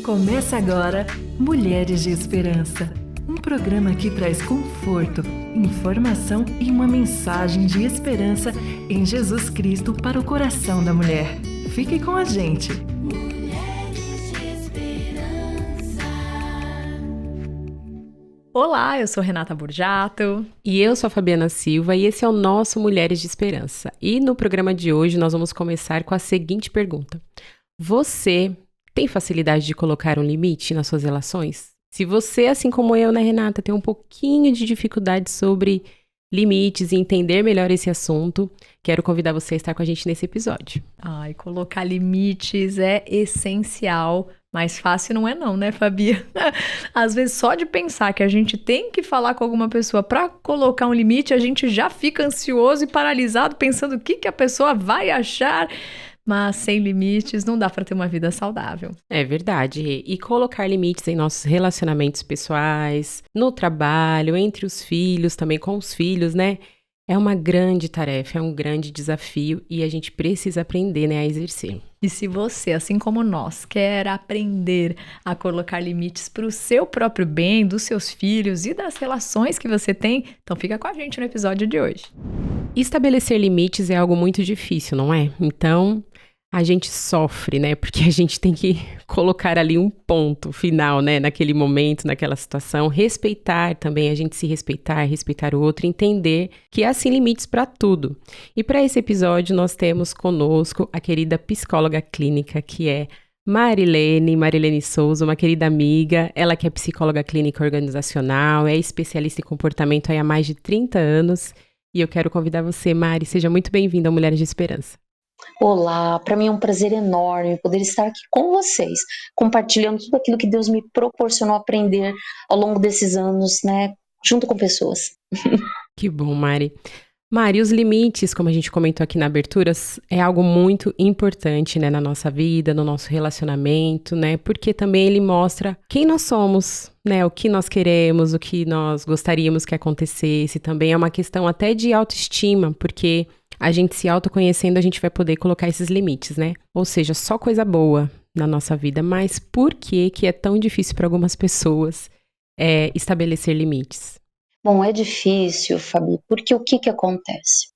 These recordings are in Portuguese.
Começa agora Mulheres de Esperança, um programa que traz conforto, informação e uma mensagem de esperança em Jesus Cristo para o coração da mulher. Fique com a gente! Mulheres de Esperança. Olá, eu sou Renata Burjato. E eu sou a Fabiana Silva e esse é o nosso Mulheres de Esperança. E no programa de hoje nós vamos começar com a seguinte pergunta. Você tem facilidade de colocar um limite nas suas relações? Se você, assim como eu, né, Renata, tem um pouquinho de dificuldade sobre limites e entender melhor esse assunto, quero convidar você a estar com a gente nesse episódio. Ai, colocar limites é essencial, mas fácil não é não, né, Fabi? Às vezes só de pensar que a gente tem que falar com alguma pessoa para colocar um limite, a gente já fica ansioso e paralisado pensando o que a pessoa vai achar. Mas sem limites não dá para ter uma vida saudável. É verdade. E colocar limites em nossos relacionamentos pessoais, no trabalho, entre os filhos, também com os filhos, né? É uma grande tarefa, é um grande desafio e a gente precisa aprender, né, a exercer. E se você, assim como nós, quer aprender a colocar limites para o seu próprio bem, dos seus filhos e das relações que você tem, então fica com a gente no episódio de hoje. Estabelecer limites é algo muito difícil, não é? Então, a gente sofre, né? Porque a gente tem que colocar ali um ponto final, né? Naquele momento, naquela situação. Respeitar também, a gente se respeitar, respeitar o outro, entender que há sim limites para tudo. E para esse episódio, nós temos conosco a querida psicóloga clínica, que é Marilene Souza, uma querida amiga. Ela que é psicóloga clínica organizacional, é especialista em comportamento há mais de 30 anos. E eu quero convidar você, Mari, seja muito bem-vinda ao Mulheres de Esperança. Olá, para mim é um prazer enorme poder estar aqui com vocês, compartilhando tudo aquilo que Deus me proporcionou aprender ao longo desses anos, né, junto com pessoas. Que bom, Mari. Mari, os limites, como a gente comentou aqui na abertura, é algo muito importante, né, na nossa vida, no nosso relacionamento, né, porque também ele mostra quem nós somos, né, o que nós queremos, o que nós gostaríamos que acontecesse. Também é uma questão até de autoestima, porque a gente se autoconhecendo, a gente vai poder colocar esses limites, né? Ou seja, só coisa boa na nossa vida. Mas por que é tão difícil para algumas pessoas estabelecer limites? Bom, é difícil, Fabi, porque o que acontece?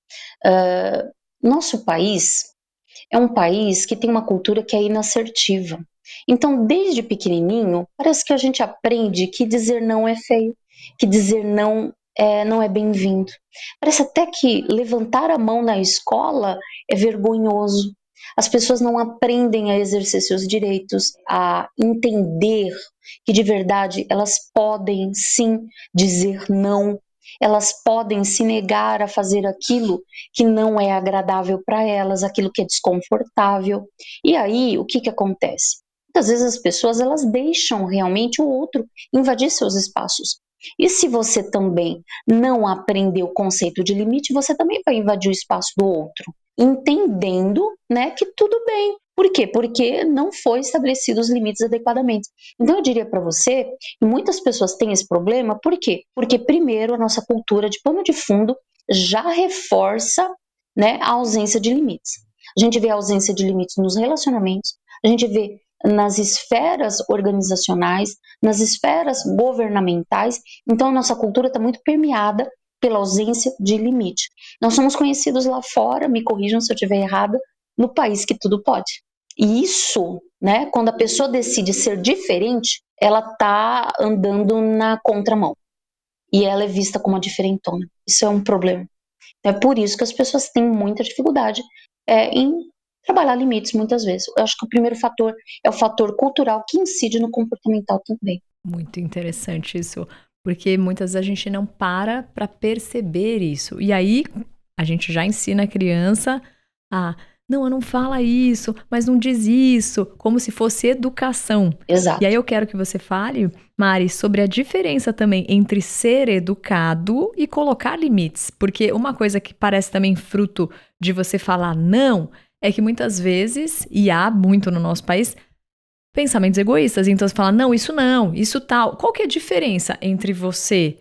Nosso país é um país que tem uma cultura que é inassertiva. Então, desde pequenininho, parece que a gente aprende que dizer não é feio, que dizer não é bem-vindo. Parece até que levantar a mão na escola é vergonhoso. As pessoas não aprendem a exercer seus direitos, a entender que de verdade elas podem sim dizer não, elas podem se negar a fazer aquilo que não é agradável para elas, aquilo que é desconfortável. E aí, o que acontece? Muitas vezes as pessoas elas deixam realmente o outro invadir seus espaços. E se você também não aprendeu o conceito de limite, você também vai invadir o espaço do outro, entendendo, né, que tudo bem. Por quê? Porque não foi estabelecidos os limites adequadamente. Então eu diria para você que muitas pessoas têm esse problema, por quê? Porque primeiro a nossa cultura de pano de fundo já reforça, né, a ausência de limites. A gente vê a ausência de limites nos relacionamentos, a gente vê nas esferas organizacionais, nas esferas governamentais. Então a nossa cultura está muito permeada pela ausência de limite. Nós somos conhecidos lá fora, me corrijam se eu estiver errada, no país que tudo pode. E isso, né, quando a pessoa decide ser diferente, ela está andando na contramão. E ela é vista como uma diferentona. Isso é um problema. É por isso que as pessoas têm muita dificuldade em trabalhar limites muitas vezes. Eu acho que o primeiro fator é o fator cultural que incide no comportamental também. Muito interessante isso, porque muitas vezes a gente não para perceber isso. E aí a gente já ensina a criança a não fala isso, mas não diz isso, como se fosse educação. Exato. E aí eu quero que você fale, Mari, sobre a diferença também entre ser educado e colocar limites. Porque uma coisa que parece também fruto de você falar não, é que muitas vezes, e há muito no nosso país, pensamentos egoístas. Então você fala, não, isso tal. Qual que é a diferença entre você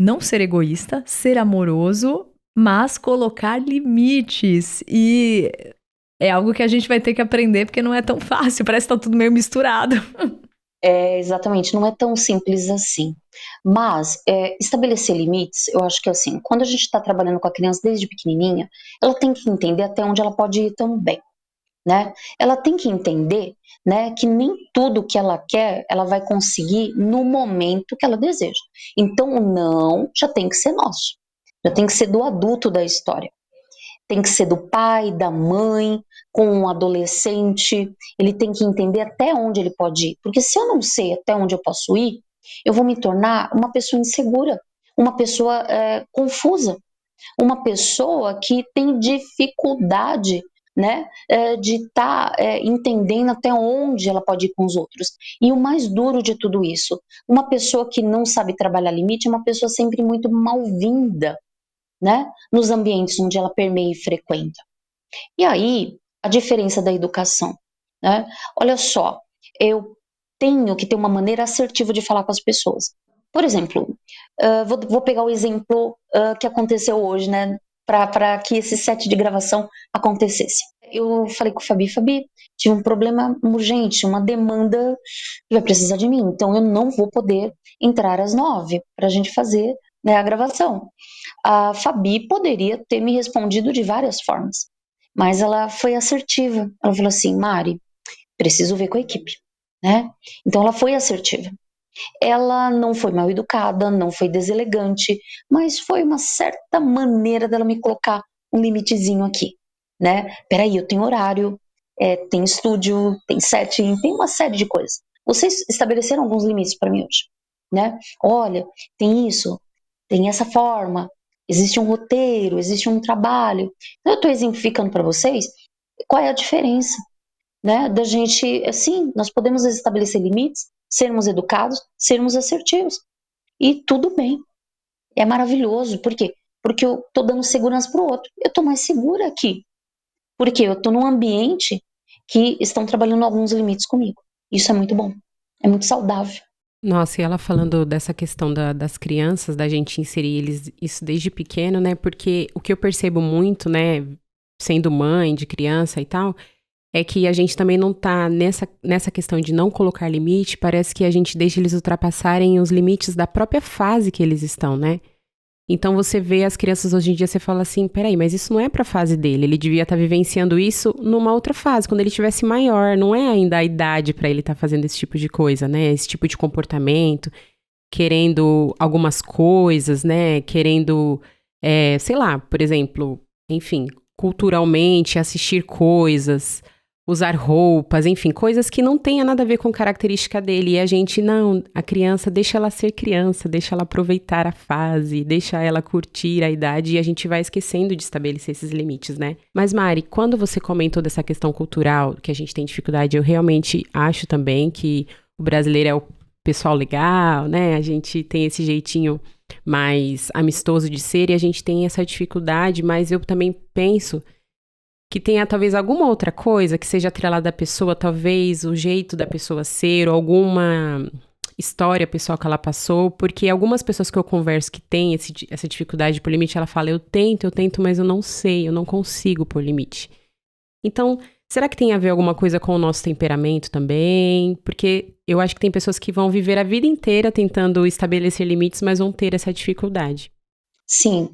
não ser egoísta, ser amoroso, mas colocar limites? E é algo que a gente vai ter que aprender, porque não é tão fácil, parece que tá tudo meio misturado. Exatamente, não é tão simples assim. Mas estabelecer limites, eu acho que assim, quando a gente está trabalhando com a criança desde pequenininha, ela tem que entender até onde ela pode ir também, né? Ela tem que entender, né, que nem tudo que ela quer, ela vai conseguir no momento que ela deseja. Então, o não já tem que ser nosso, já tem que ser do adulto da história. Tem que ser do pai, da mãe, com um adolescente. Ele tem que entender até onde ele pode ir. Porque se eu não sei até onde eu posso ir, eu vou me tornar uma pessoa insegura, uma pessoa confusa, uma pessoa que tem dificuldade, né, de estar entendendo até onde ela pode ir com os outros. E o mais duro de tudo isso, uma pessoa que não sabe trabalhar limite é uma pessoa sempre muito mal-vinda, né, nos ambientes onde ela permeia e frequenta. E aí, a diferença da educação, né? Olha só, eu tenho que ter uma maneira assertiva de falar com as pessoas. Por exemplo, vou pegar o exemplo que aconteceu hoje, né? Para que esse set de gravação acontecesse. Eu falei com o Fabi, tive um problema urgente, uma demanda que vai precisar de mim, então eu não vou poder entrar às 9 para a gente fazer, né, a gravação. A Fabi poderia ter me respondido de várias formas, mas ela foi assertiva. Ela falou assim: Mari, preciso ver com a equipe, né? Então ela foi assertiva. Ela não foi mal educada, não foi deselegante, mas foi uma certa maneira dela me colocar um limitezinho aqui, né? Peraí, eu tenho horário, tem estúdio, tem setting, tem uma série de coisas. Vocês estabeleceram alguns limites para mim hoje, né? Olha, tem isso, tem essa forma, existe um roteiro, existe um trabalho. Então, eu estou exemplificando para vocês qual é a diferença, né? Da gente, assim, nós podemos estabelecer limites, sermos educados, sermos assertivos. E tudo bem, é maravilhoso. Por quê? Porque eu estou dando segurança para o outro. Eu estou mais segura aqui. Porque eu estou num ambiente que estão trabalhando alguns limites comigo. Isso é muito bom, é muito saudável. Nossa, e ela falando dessa questão das crianças, da gente inserir eles isso desde pequeno, né? Porque o que eu percebo muito, né, sendo mãe de criança e tal, é que a gente também não tá nessa questão de não colocar limite, parece que a gente deixa eles ultrapassarem os limites da própria fase que eles estão, né? Então você vê as crianças hoje em dia, você fala assim, peraí, mas isso não é pra fase dele, ele devia estar vivenciando isso numa outra fase, quando ele estivesse maior, não é ainda a idade pra ele estar fazendo esse tipo de coisa, né? Esse tipo de comportamento, querendo algumas coisas, né? Querendo, sei lá, por exemplo, enfim, culturalmente assistir coisas, usar roupas, enfim, coisas que não tenha nada a ver com característica dele. E a gente, não, a criança, deixa ela ser criança, deixa ela aproveitar a fase, deixa ela curtir a idade, e a gente vai esquecendo de estabelecer esses limites, né? Mas, Mari, quando você comentou dessa questão cultural, que a gente tem dificuldade, eu realmente acho também que o brasileiro é o pessoal legal, né? A gente tem esse jeitinho mais amistoso de ser, e a gente tem essa dificuldade, mas eu também penso que tenha talvez alguma outra coisa que seja atrelada à pessoa, talvez o jeito da pessoa ser, ou alguma história pessoal que ela passou, porque algumas pessoas que eu converso que têm essa dificuldade de pôr limite, ela fala, eu tento, mas eu não sei, eu não consigo pôr limite. Então, será que tem a ver alguma coisa com o nosso temperamento também? Porque eu acho que tem pessoas que vão viver a vida inteira tentando estabelecer limites, mas vão ter essa dificuldade. Sim,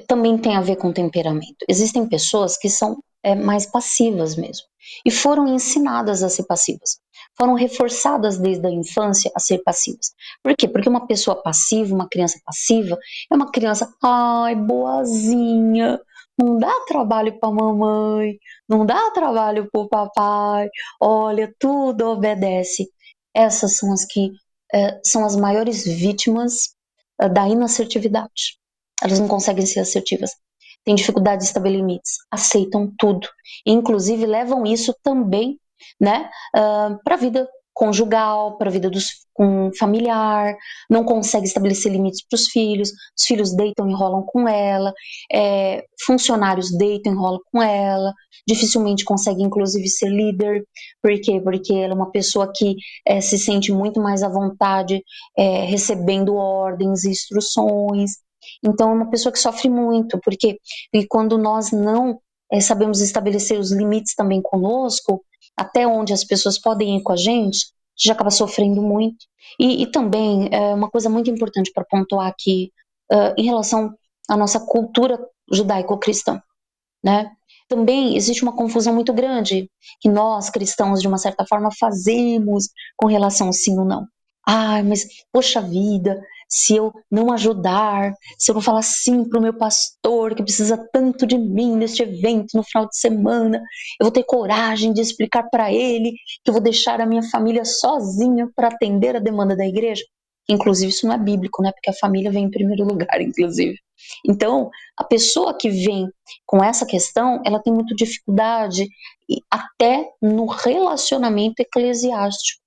também tem a ver com temperamento. Existem pessoas que são mais passivas mesmo, e foram ensinadas a ser passivas, foram reforçadas desde a infância a ser passivas. Por quê? Porque uma pessoa passiva, uma criança passiva, é uma criança, ai, boazinha, não dá trabalho para mamãe, não dá trabalho para o papai, olha, tudo obedece. Essas são as que são as maiores vítimas da inassertividade. Elas não conseguem ser assertivas, têm dificuldade de estabelecer limites, aceitam tudo, e inclusive levam isso também, né, para a vida conjugal, para a vida com familiar, não consegue estabelecer limites para os filhos deitam e enrolam com ela, funcionários deitam e enrolam com ela, dificilmente consegue inclusive ser líder. Por quê? Porque ela é uma pessoa que se sente muito mais à vontade recebendo ordens e instruções. Então é uma pessoa que sofre muito, porque e quando nós não sabemos estabelecer os limites também conosco, até onde as pessoas podem ir com a gente, gente acaba sofrendo muito. E também, uma coisa muito importante para pontuar aqui, em relação à nossa cultura judaico-cristã, né? Também existe uma confusão muito grande que nós, cristãos, de uma certa forma, fazemos com relação ao sim ou não. Mas, poxa vida, se eu não ajudar, se eu não falar sim para o meu pastor, que precisa tanto de mim neste evento no final de semana, eu vou ter coragem de explicar para ele que eu vou deixar a minha família sozinha para atender a demanda da igreja? Inclusive, isso não é bíblico, né? Porque a família vem em primeiro lugar, inclusive. Então, a pessoa que vem com essa questão, ela tem muita dificuldade, até no relacionamento eclesiástico.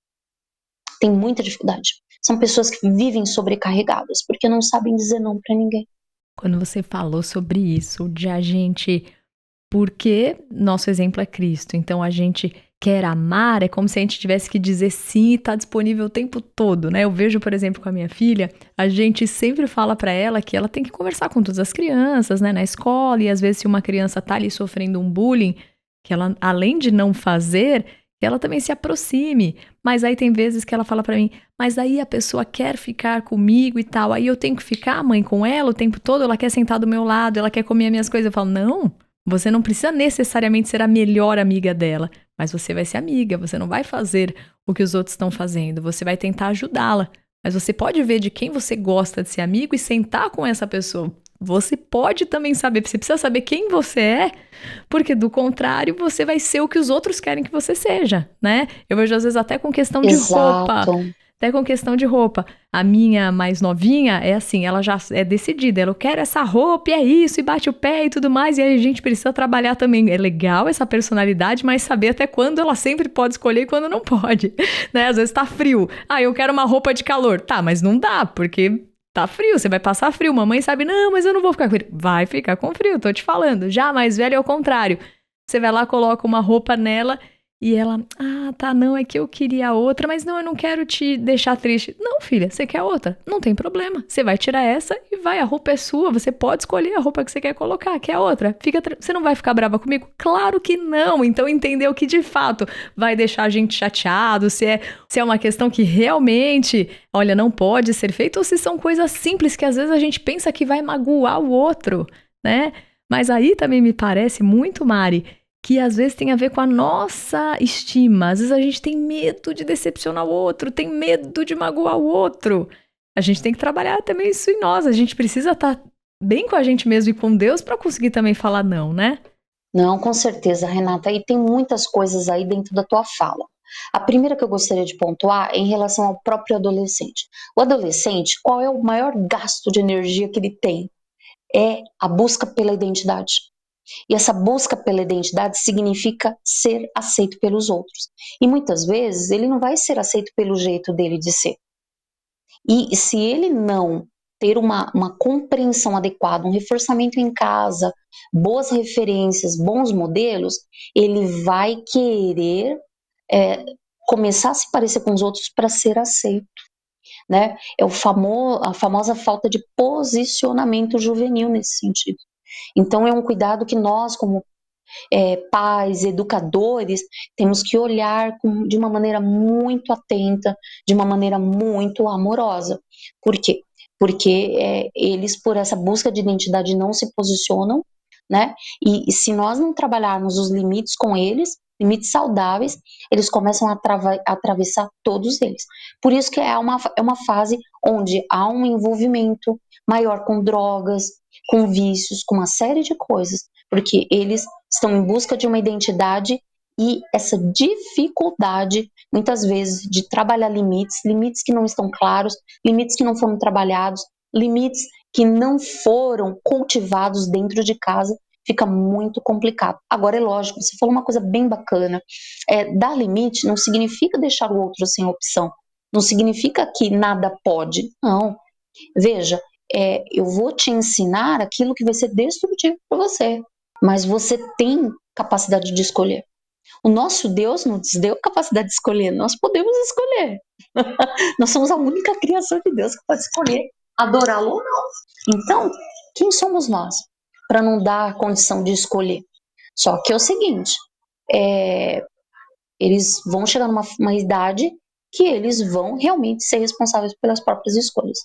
Tem muita dificuldade. São pessoas que vivem sobrecarregadas, porque não sabem dizer não para ninguém. Quando você falou sobre isso, de a gente... Porque nosso exemplo é Cristo, então a gente quer amar, é como se a gente tivesse que dizer sim e estar disponível o tempo todo, né? Eu vejo, por exemplo, com a minha filha, a gente sempre fala para ela que ela tem que conversar com todas as crianças, né, na escola, e às vezes se uma criança tá ali sofrendo um bullying, que ela, além de não fazer, que ela também se aproxime. Mas aí tem vezes que ela fala para mim, mas aí a pessoa quer ficar comigo e tal, aí eu tenho que ficar, mãe, com ela o tempo todo, ela quer sentar do meu lado, ela quer comer as minhas coisas. Eu falo, não, você não precisa necessariamente ser a melhor amiga dela, mas você vai ser amiga, você não vai fazer o que os outros estão fazendo, você vai tentar ajudá-la. Mas você pode ver de quem você gosta de ser amigo e sentar com essa pessoa. Você pode também saber, você precisa saber quem você é, porque do contrário você vai ser o que os outros querem que você seja, né? Eu vejo às vezes até com questão de roupa. Até com questão de roupa. A minha mais novinha é assim, ela já é decidida, ela quer essa roupa e é isso, e bate o pé e tudo mais, e aí a gente precisa trabalhar também. É legal essa personalidade, mas saber até quando ela sempre pode escolher e quando não pode, né? Às vezes tá frio. Eu quero uma roupa de calor. Tá, mas não dá, porque tá frio, você vai passar frio. Mamãe sabe, não, mas eu não vou ficar com frio. Vai ficar com frio, tô te falando. Já a mais velha é o contrário. Você vai lá, coloca uma roupa nela e ela, tá, não, é que eu queria outra, mas não, eu não quero te deixar triste. Não, filha, você quer outra? Não tem problema. Você vai tirar essa e vai, a roupa é sua, você pode escolher a roupa que você quer colocar, quer outra. Você não vai ficar brava comigo? Claro que não. Então entender o que de fato vai deixar a gente chateado, se é uma questão que realmente, olha, não pode ser feita, ou se são coisas simples que às vezes a gente pensa que vai magoar o outro, né? Mas aí também me parece muito, Mari, que às vezes tem a ver com a nossa estima. Às vezes a gente tem medo de decepcionar o outro, tem medo de magoar o outro. A gente tem que trabalhar também isso em nós. A gente precisa estar bem com a gente mesmo e com Deus para conseguir também falar não, né? Não, com certeza, Renata. E tem muitas coisas aí dentro da tua fala. A primeira que eu gostaria de pontuar é em relação ao próprio adolescente. O adolescente, qual é o maior gasto de energia que ele tem? É a busca pela identidade. E essa busca pela identidade significa ser aceito pelos outros. E muitas vezes ele não vai ser aceito pelo jeito dele de ser. E se ele não ter uma compreensão adequada, um reforçamento em casa, boas referências, bons modelos, ele vai querer começar a se parecer com os outros para ser aceito. Né? É a famosa falta de posicionamento juvenil nesse sentido. Então é um cuidado que nós, como pais, educadores, temos que olhar de uma maneira muito atenta, de uma maneira muito amorosa. Por quê? Porque eles, por essa busca de identidade, não se posicionam, né? E se nós não trabalharmos os limites com eles, limites saudáveis, eles começam a atravessar todos eles. Por isso que é uma fase onde há um envolvimento maior com drogas, com vícios, com uma série de coisas, porque eles estão em busca de uma identidade e essa dificuldade, muitas vezes, de trabalhar limites que não estão claros, limites que não foram trabalhados, limites que não foram cultivados dentro de casa, fica muito complicado. Agora, é lógico, você falou uma coisa bem bacana, dar limite não significa deixar o outro sem opção, não significa que nada pode, não. Veja, eu vou te ensinar aquilo que vai ser destrutivo para você, mas você tem capacidade de escolher. O nosso Deus nos deu capacidade de escolher, nós podemos escolher. Nós somos a única criação de Deus que pode escolher adorá-lo ou não. Então, quem somos nós para não dar a condição de escolher? Só que é o seguinte, eles vão chegar numa idade que eles vão realmente ser responsáveis pelas próprias escolhas.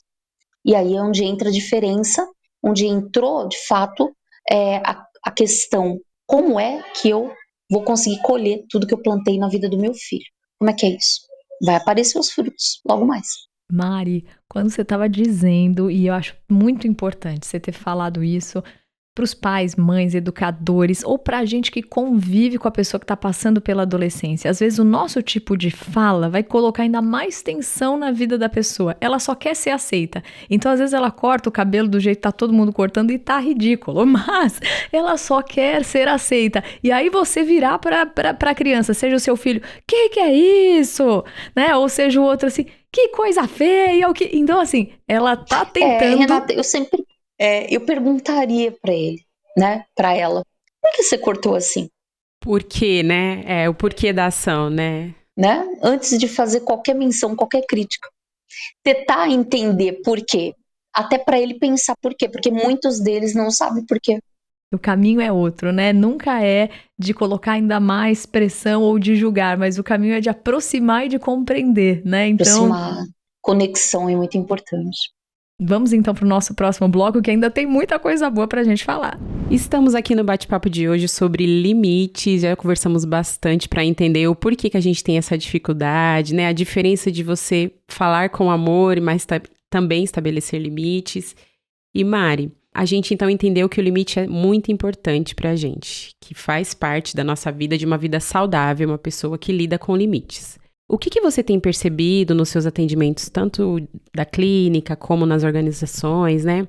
E aí é onde entra a diferença, onde entrou, de fato, a questão: como é que eu vou conseguir colher tudo que eu plantei na vida do meu filho? Como é que é isso? Vai aparecer os frutos logo mais. Mari, quando você estava dizendo, e eu acho muito importante você ter falado isso para os pais, mães, educadores, ou para a gente que convive com a pessoa que está passando pela adolescência. Às vezes o nosso tipo de fala vai colocar ainda mais tensão na vida da pessoa. Ela só quer ser aceita. Então, às vezes, ela corta o cabelo do jeito que tá todo mundo cortando e tá ridículo, mas ela só quer ser aceita. E aí você virar para a criança, seja o seu filho, que é isso? Né? Ou seja o outro assim, que coisa feia. O que... Então, assim, ela tá tentando... Renata, eu perguntaria para ele, né, para ela: por que você cortou assim? Por quê, né? O porquê da ação, né? Antes de fazer qualquer menção, qualquer crítica. Tentar entender por quê. Até para ele pensar por quê, porque muitos deles não sabem por quê. O caminho é outro, né? Nunca é de colocar ainda mais pressão ou de julgar, mas o caminho é de aproximar e de compreender, né? Então, Aproximar, conexão é muito importante. vamos então para o nosso próximo bloco, que ainda tem muita coisa boa para a gente falar. Estamos aqui no bate-papo de hoje sobre limites, já conversamos bastante para entender o porquê que a gente tem essa dificuldade, né? A diferença de você falar com amor, mas também estabelecer limites. E Mari, a gente então entendeu que o limite é muito importante para a gente, que faz parte da nossa vida, de uma vida saudável, uma pessoa que lida com limites. O que você tem percebido nos seus atendimentos, tanto da clínica como nas organizações, né?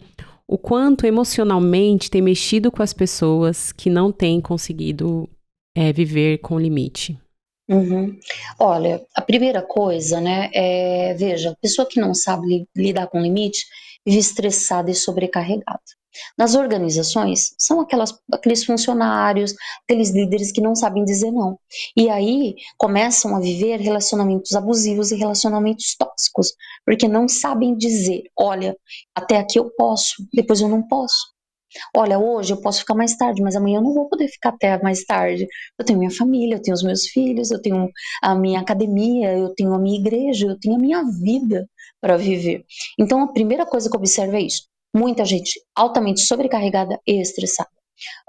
O quanto emocionalmente tem mexido com as pessoas que não têm conseguido viver com limite? Uhum. Olha, a primeira coisa, né, veja, a pessoa que não sabe lidar com limite vive estressada e sobrecarregada. Nas organizações, são aqueles funcionários, aqueles líderes que não sabem dizer não. E aí começam a viver relacionamentos abusivos e relacionamentos tóxicos, porque não sabem dizer: olha, até aqui eu posso, depois eu não posso. Olha, hoje eu posso ficar mais tarde, mas amanhã eu não vou poder ficar até mais tarde. Eu tenho minha família, eu tenho os meus filhos, eu tenho a minha academia, eu tenho a minha igreja, eu tenho a minha vida para viver. Então, a primeira coisa que eu observo é isso: muita gente altamente sobrecarregada e estressada.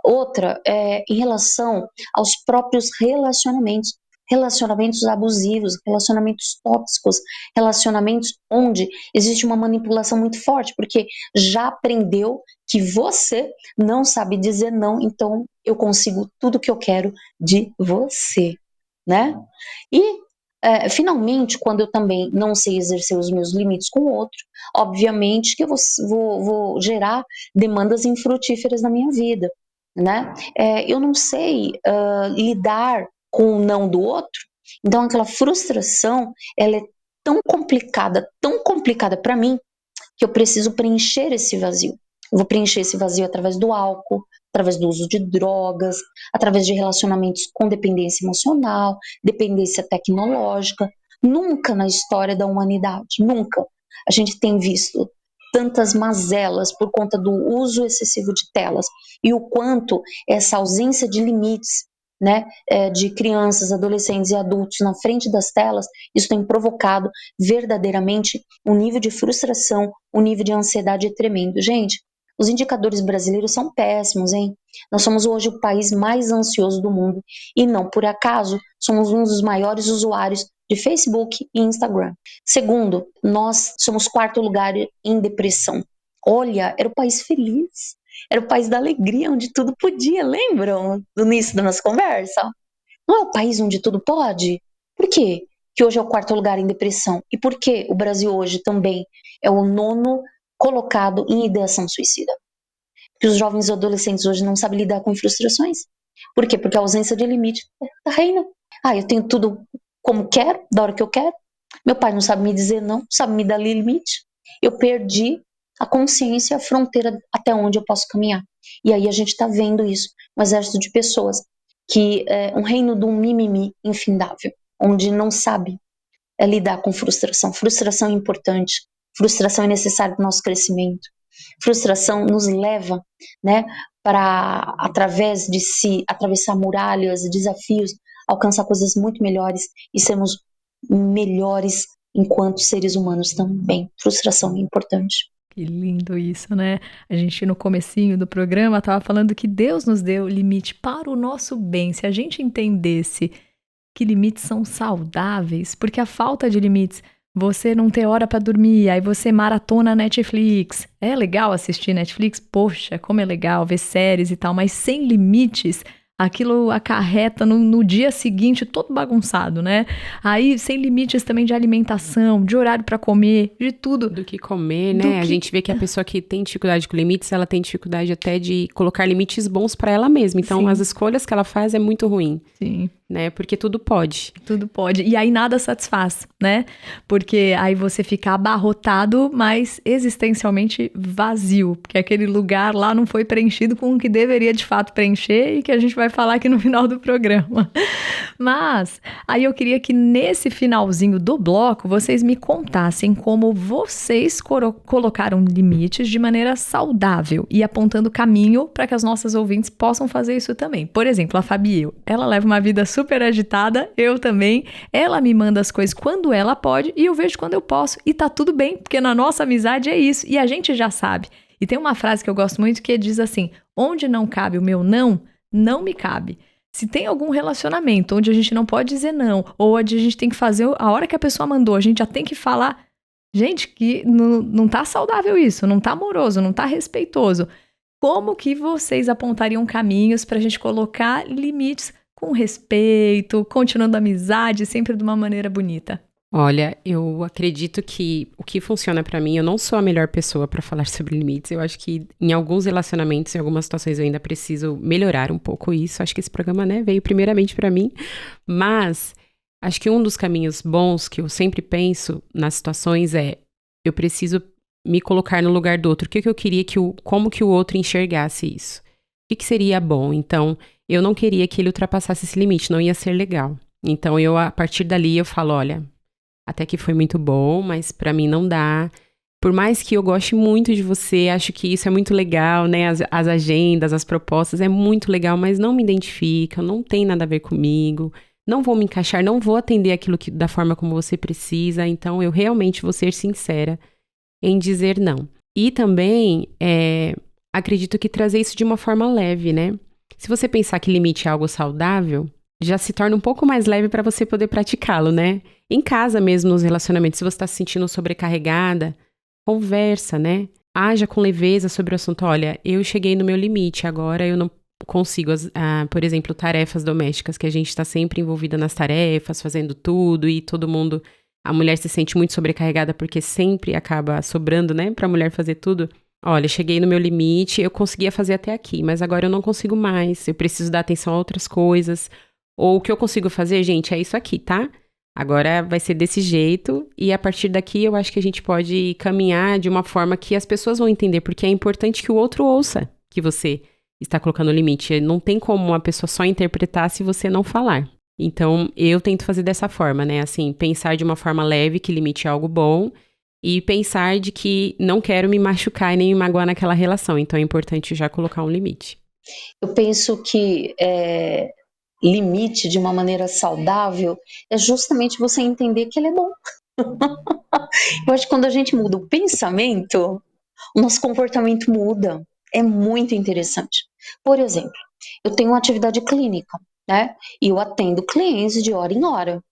Outra é em relação aos próprios relacionamentos. Relacionamentos abusivos, relacionamentos tóxicos, relacionamentos onde existe uma manipulação muito forte, porque já aprendeu que você não sabe dizer não, então eu consigo tudo que eu quero de você, né? E finalmente, quando eu também não sei exercer os meus limites com o outro, obviamente que eu vou gerar demandas infrutíferas na minha vida, né? Eu não sei lidar com o não do outro, então aquela frustração, ela é tão complicada para mim, que eu preciso preencher esse vazio. Eu vou preencher esse vazio através do álcool, através do uso de drogas, através de relacionamentos com dependência emocional, dependência tecnológica. Nunca na história da humanidade, nunca, a gente tem visto tantas mazelas por conta do uso excessivo de telas e o quanto essa ausência de limites, né, de crianças, adolescentes e adultos na frente das telas, isso tem provocado verdadeiramente um nível de frustração, um nível de ansiedade tremendo. Gente, os indicadores brasileiros são péssimos, hein? Nós somos hoje o país mais ansioso do mundo e não por acaso somos um dos maiores usuários de Facebook e Instagram. Segundo, nós somos 4º lugar em depressão. Olha, era o país feliz, era o país da alegria, onde tudo podia, lembram do início da nossa conversa? Não é o país onde tudo pode? Por quê que hoje é o 4º lugar em depressão? E por que o Brasil hoje também é o 9º colocado em ideação suicida? Porque os jovens e adolescentes hoje não sabem lidar com frustrações. Por quê? Porque a ausência de limite reina. Eu tenho tudo como quero, da hora que eu quero. Meu pai não sabe me dizer não, sabe me dar limite. Eu perdi a consciência, a fronteira até onde eu posso caminhar. E aí a gente está vendo isso, um exército de pessoas que é um reino de um mimimi infindável, onde não sabe lidar com frustração. Frustração é importante, frustração é necessária para o nosso crescimento. Frustração nos leva, né, para, através de si, atravessar muralhas, desafios, alcançar coisas muito melhores e sermos melhores enquanto seres humanos também. Frustração é importante. Que lindo isso, né? A gente no comecinho do programa estava falando que Deus nos deu limite para o nosso bem. Se a gente entendesse que limites são saudáveis, porque a falta de limites, você não ter hora para dormir, aí você maratona Netflix. É legal assistir Netflix? Poxa, como é legal ver séries e tal, mas sem limites, aquilo acarreta no dia seguinte todo bagunçado, né? Aí sem limites também de alimentação, de horário para comer, de tudo. Do que comer, né? A gente vê que a pessoa que tem dificuldade com limites, ela tem dificuldade até de colocar limites bons para ela mesma. Então, Sim. as escolhas que ela faz é muito ruim, Sim. né? Porque tudo pode. Tudo pode. E aí nada satisfaz, né? Porque aí você fica abarrotado, mas existencialmente vazio. Porque aquele lugar lá não foi preenchido com o que deveria de fato preencher e que a gente vai falar aqui no final do programa. Mas aí eu queria que nesse finalzinho do bloco vocês me contassem como vocês colocaram limites de maneira saudável e apontando caminho para que as nossas ouvintes possam fazer isso também. Por exemplo, a Fabi, ela leva uma vida super agitada, eu também. Ela me manda as coisas quando ela pode e eu vejo quando eu posso. E tá tudo bem, porque na nossa amizade é isso. E a gente já sabe. E tem uma frase que eu gosto muito que diz assim: onde não cabe o meu não, não me cabe. Se tem algum relacionamento onde a gente não pode dizer não, ou onde a gente tem que fazer a hora que a pessoa mandou, a gente já tem que falar, gente, que não tá saudável isso, não tá amoroso, não tá respeitoso. Como que vocês apontariam caminhos pra gente colocar limites com respeito, continuando a amizade, sempre de uma maneira bonita? Olha, eu acredito que o que funciona pra mim, eu não sou a melhor pessoa pra falar sobre limites. Eu acho que em alguns relacionamentos, em algumas situações eu ainda preciso melhorar um pouco isso. Acho que esse programa, né, veio primeiramente pra mim. Mas acho que um dos caminhos bons que eu sempre penso nas situações é eu preciso me colocar no lugar do outro. O que eu queria como que o outro enxergasse isso? O que seria bom? Então, eu não queria que ele ultrapassasse esse limite, não ia ser legal. Então, a partir dali, eu falo, olha, até que foi muito bom, mas pra mim não dá. Por mais que eu goste muito de você, acho que isso é muito legal, né? As agendas, as propostas, é muito legal, mas não me identifica, não tem nada a ver comigo, não vou me encaixar, não vou atender aquilo da forma como você precisa, então eu realmente vou ser sincera em dizer não. E também, acredito que trazer isso de uma forma leve, né? Se você pensar que limite é algo saudável, já se torna um pouco mais leve para você poder praticá-lo, né? Em casa mesmo, nos relacionamentos, se você está se sentindo sobrecarregada, conversa, né? Haja com leveza sobre o assunto. Olha, eu cheguei no meu limite, agora eu não consigo, por exemplo, tarefas domésticas, que a gente está sempre envolvida nas tarefas, fazendo tudo e todo mundo, a mulher se sente muito sobrecarregada porque sempre acaba sobrando, né, para a mulher fazer tudo. Olha, cheguei no meu limite, eu conseguia fazer até aqui, mas agora eu não consigo mais, eu preciso dar atenção a outras coisas. Ou o que eu consigo fazer, gente, é isso aqui, tá? Agora vai ser desse jeito e a partir daqui eu acho que a gente pode caminhar de uma forma que as pessoas vão entender, porque é importante que o outro ouça que você está colocando limite. Não tem como uma pessoa só interpretar se você não falar. Então, eu tento fazer dessa forma, né? Assim, pensar de uma forma leve que limite é algo bom e pensar de que não quero me machucar e nem me magoar naquela relação. Então, é importante já colocar um limite. Eu penso que limite de uma maneira saudável é justamente você entender que ele é bom. Eu acho que quando a gente muda o pensamento, o nosso comportamento muda. É muito interessante. Por exemplo, eu tenho uma atividade clínica, né? E eu atendo clientes de hora em hora.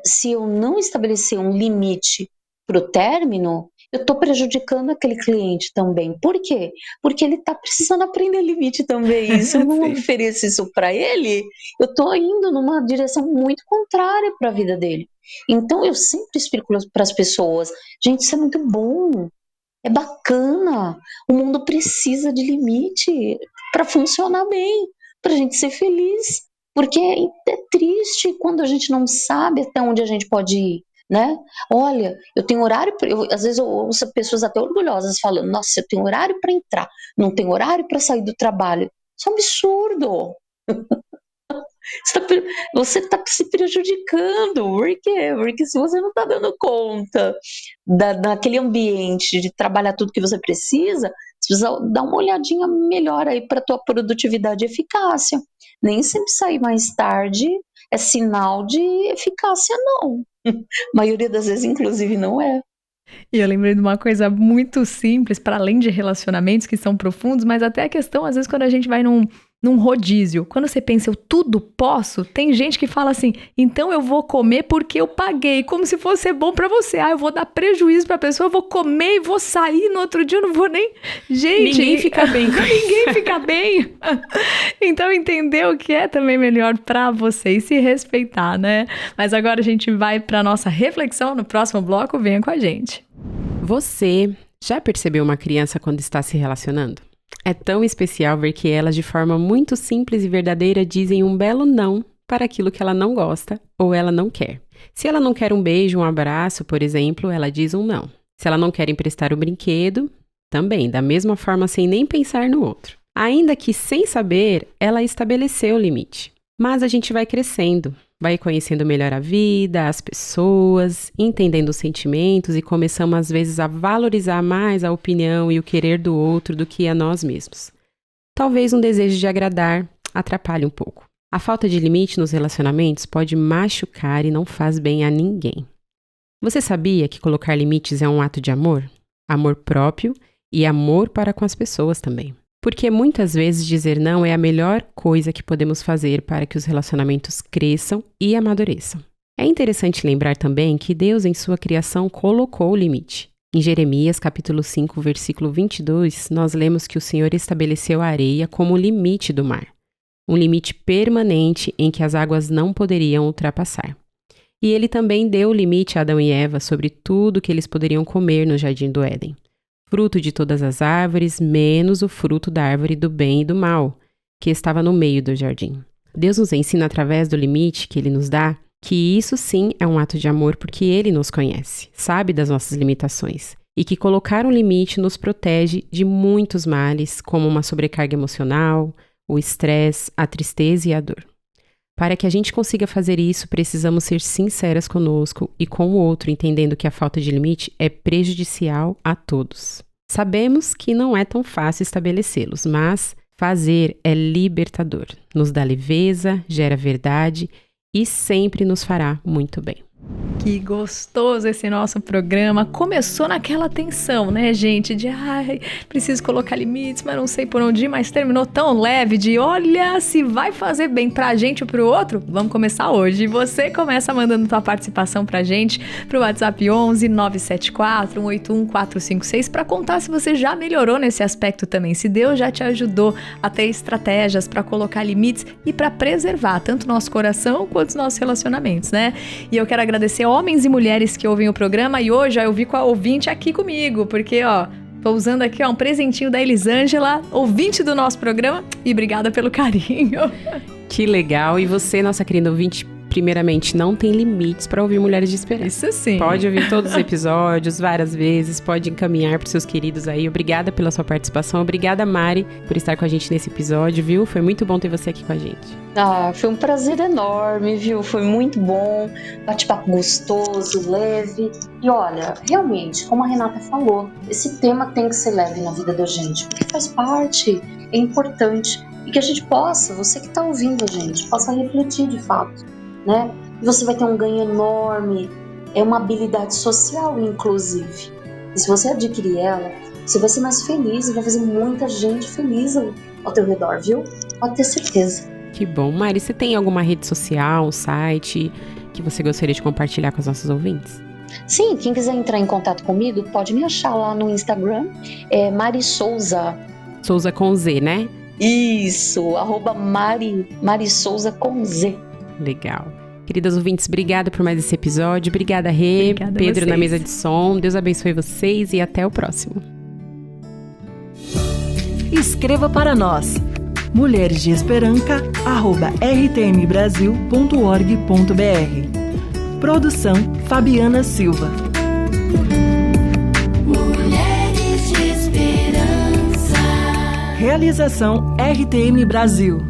Se eu não estabelecer um limite para o término, eu estou prejudicando aquele cliente também. Por quê? Porque ele está precisando aprender limite também. E se eu não ofereço isso para ele, eu estou indo numa direção muito contrária para a vida dele. Então, eu sempre explico para as pessoas, gente, isso é muito bom, é bacana, o mundo precisa de limite para funcionar bem, para a gente ser feliz. Porque é triste quando a gente não sabe até onde a gente pode ir, né? Olha, eu tenho horário, às vezes eu ouço pessoas até orgulhosas falando, nossa, eu tenho horário para entrar, não tenho horário para sair do trabalho. Isso é um absurdo. Você está se prejudicando. Por quê? Porque se você não está dando conta daquele ambiente de trabalhar tudo que você precisa dar uma olhadinha melhor aí para a tua produtividade e eficácia. Nem sempre sair mais tarde é sinal de eficácia, não. A maioria das vezes, inclusive, não é. E eu lembrei de uma coisa muito simples, para além de relacionamentos que são profundos, mas até a questão, às vezes, quando a gente vai num rodízio, quando você pensa, eu tudo posso, tem gente que fala assim, então eu vou comer porque eu paguei, como se fosse bom pra você. Eu vou dar prejuízo pra pessoa, eu vou comer e vou sair no outro dia, eu não vou nem... Gente... Ninguém fica bem. Ninguém fica bem. Então, entender o que é também melhor pra você e se respeitar, né? Mas agora a gente vai pra nossa reflexão no próximo bloco, venha com a gente. Você já percebeu uma criança quando está se relacionando? É tão especial ver que elas, de forma muito simples e verdadeira, dizem um belo não para aquilo que ela não gosta ou ela não quer. Se ela não quer um beijo, um abraço, por exemplo, ela diz um não. Se ela não quer emprestar o brinquedo, também, da mesma forma, sem nem pensar no outro. Ainda que sem saber, ela estabeleceu o limite. Mas a gente vai crescendo, vai conhecendo melhor a vida, as pessoas, entendendo os sentimentos e começamos às vezes a valorizar mais a opinião e o querer do outro do que a nós mesmos. Talvez um desejo de agradar atrapalhe um pouco. A falta de limite nos relacionamentos pode machucar e não faz bem a ninguém. Você sabia que colocar limites é um ato de amor? Amor próprio e amor para com as pessoas também. Porque muitas vezes dizer não é a melhor coisa que podemos fazer para que os relacionamentos cresçam e amadureçam. É interessante lembrar também que Deus em sua criação colocou o limite. Em Jeremias capítulo 5, versículo 22, nós lemos que o Senhor estabeleceu a areia como o limite do mar. Um limite permanente em que as águas não poderiam ultrapassar. E ele também deu o limite a Adão e Eva sobre tudo que eles poderiam comer no jardim do Éden. Fruto de todas as árvores, menos o fruto da árvore do bem e do mal, que estava no meio do jardim. Deus nos ensina através do limite que Ele nos dá, que isso sim é um ato de amor porque Ele nos conhece, sabe das nossas limitações, e que colocar um limite nos protege de muitos males, como uma sobrecarga emocional, o estresse, a tristeza e a dor. Para que a gente consiga fazer isso, precisamos ser sinceras conosco e com o outro, entendendo que a falta de limite é prejudicial a todos. Sabemos que não é tão fácil estabelecê-los, mas fazer é libertador, nos dá leveza, gera verdade e sempre nos fará muito bem. Que gostoso esse nosso programa. Começou naquela tensão, né, gente? De, preciso colocar limites, mas não sei por onde ir. Mas terminou tão leve de, olha, se vai fazer bem pra gente ou pro outro, vamos começar hoje. E você começa mandando tua participação pra gente pro WhatsApp 11 974 181 456 pra contar se você já melhorou nesse aspecto também. Se Deus já te ajudou a ter estratégias pra colocar limites e pra preservar tanto nosso coração quanto os nossos relacionamentos, né? E eu quero agradecer homens e mulheres que ouvem o programa e hoje eu vi com a ouvinte aqui comigo, porque tô usando aqui um presentinho da Elisângela, ouvinte do nosso programa, e obrigada pelo carinho. Que legal, e você, nossa querida ouvinte, primeiramente, não tem limites para ouvir Mulheres de Esperança. Isso sim. Pode ouvir todos os episódios, várias vezes, pode encaminhar para seus queridos aí. Obrigada pela sua participação, obrigada, Mari, por estar com a gente nesse episódio, viu? Foi muito bom ter você aqui com a gente. Foi um prazer enorme, viu? Foi muito bom, bate-papo gostoso, leve. E olha, realmente, como a Renata falou, esse tema tem que ser leve na vida da gente, porque faz parte, é importante. E que a gente possa, você que está ouvindo a gente, possa refletir de fato, né? E você vai ter um ganho enorme, é uma habilidade social, inclusive. E se você adquirir ela, você vai ser mais feliz e vai fazer muita gente feliz ao teu redor, viu? Pode ter certeza. Que bom. Mari, você tem alguma rede social, um site que você gostaria de compartilhar com os nossos ouvintes? Sim, quem quiser entrar em contato comigo, pode me achar lá no Instagram, é Mari Souza. Souza com Z, né? Isso, @Mari Souza com Z. Legal. Queridas ouvintes, obrigada por mais esse episódio. Obrigada, Rê. Obrigada Pedro vocês. na mesa de som. Deus abençoe vocês e até o próximo. Escreva para nós mulheresdeesperanca@rtmbrasil.org.br. Produção Fabiana Silva. Mulheres de Esperança. Realização RTM Brasil.